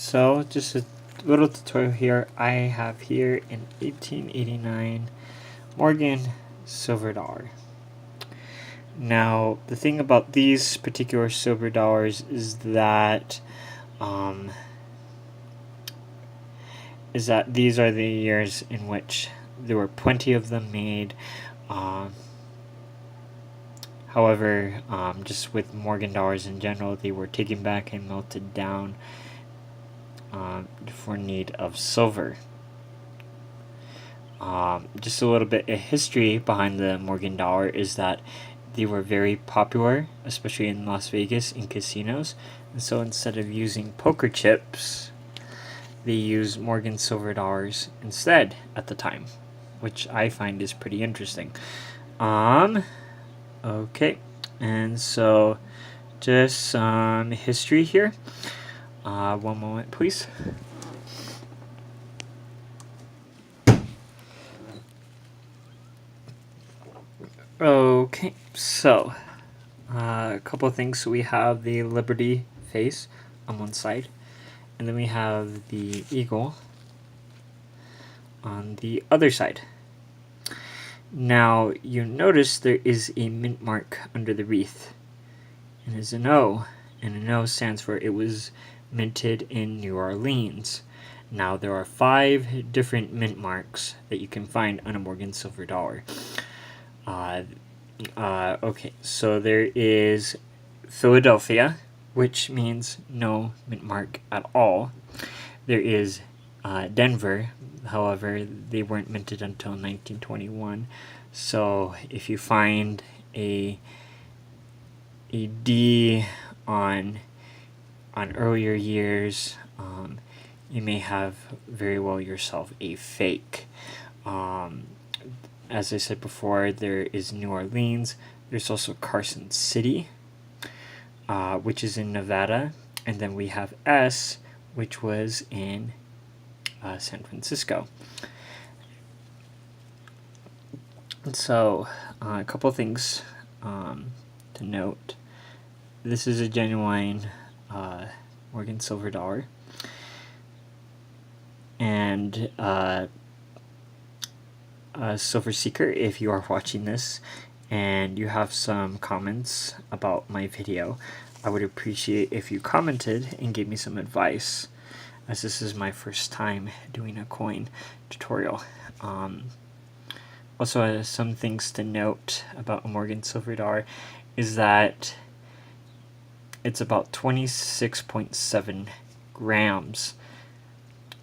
So just a little tutorial here. I have here an 1889 Morgan silver dollar. Now the thing about these particular silver dollars is that these are the years in which there were plenty of them made. However, just with Morgan dollars in general, they were taken back and melted down for need of silver. Just a little bit of history behind the Morgan dollar is that they were very popular, especially in Las Vegas in casinos. And so instead of using poker chips, they used Morgan silver dollars instead at the time, which I find is pretty interesting. Okay, and so just some history here. One moment, please. Okay, so a couple of things. So we have the Liberty face on one side, and then we have the eagle on the other side. Now you notice there is a mint mark under the wreath, and it's an O, and an O stands for it was minted in New Orleans. Now there are 5 different mint marks that you can find on a Morgan silver dollar. Okay, so there is Philadelphia, which means no mint mark at all. There is Denver, however, they weren't minted until 1921. So if you find a D on earlier years, you may have very well yourself a fake. As I said before, there is New Orleans. There's also Carson City, which is in Nevada. And then we have S, which was in San Francisco. So, a couple things to note. This is a genuine Morgan silver dollar. And Silver Seeker, if you are watching this and you have some comments about my video, I would appreciate if you commented and gave me some advice, as this is my first time doing a coin tutorial. Also, some things to note about a Morgan silver dollar is that it's about 26.7 grams,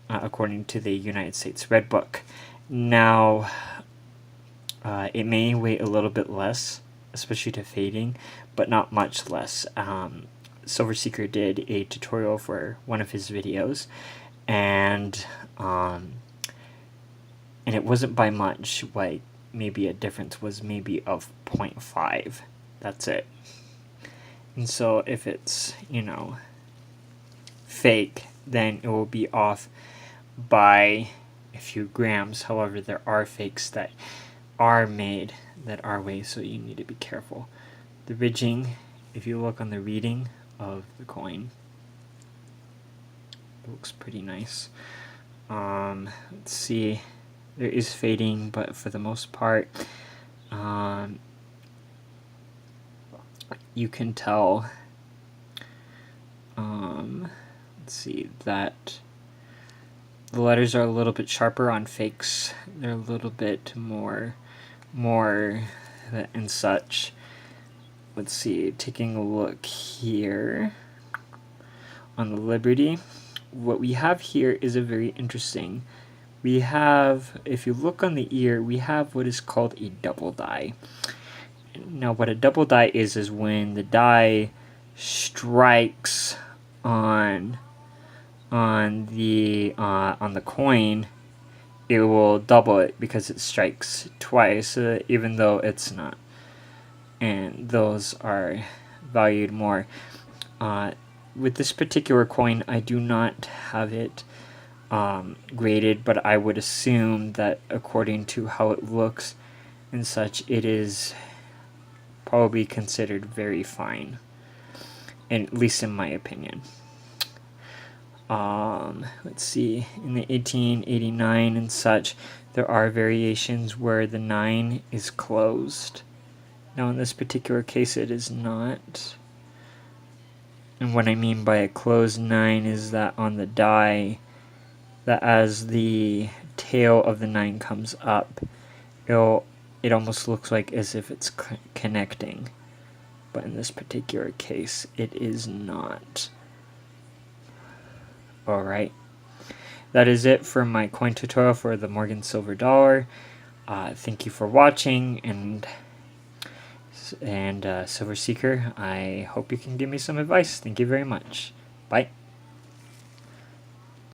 according to the United States Red Book. Now, it may weigh a little bit less, especially to fading, but not much less. Silver Seeker did a tutorial for one of his videos, and it wasn't by much. Like, maybe a difference was maybe of 0.5. That's it. And so if it's, fake, then it will be off by a few grams. However, there are fakes that are made that are weighed, so you need to be careful. The ridging, if you look on the reading of the coin, it looks pretty nice. Let's see, there is fading, but for the most part, you can tell, let's see, that the letters are a little bit sharper on fakes. They're a little bit more and such. Let's see, taking a look here on the Liberty, what we have here is a very interesting. We have, if you look on the ear, we have what is called a double die. Now, what a double die is when the die strikes on the coin, it will double it because it strikes twice, even though it's not. And those are valued more. With this particular coin, I do not have it graded, but I would assume that according to how it looks and such, it is probably considered very fine, at least in my opinion. let's see, in the 1889 and such, there are variations where the 9 is closed. Now in this particular case it is not. And what I mean by a closed 9 is that on the die, that as the tail of the 9 comes up, it almost looks like as if it's connecting. But in this particular case, it is not. Alright. That is it for my coin tutorial for the Morgan Silver Dollar. Thank you for watching, and Silver Seeker, I hope you can give me some advice. Thank you very much. Bye.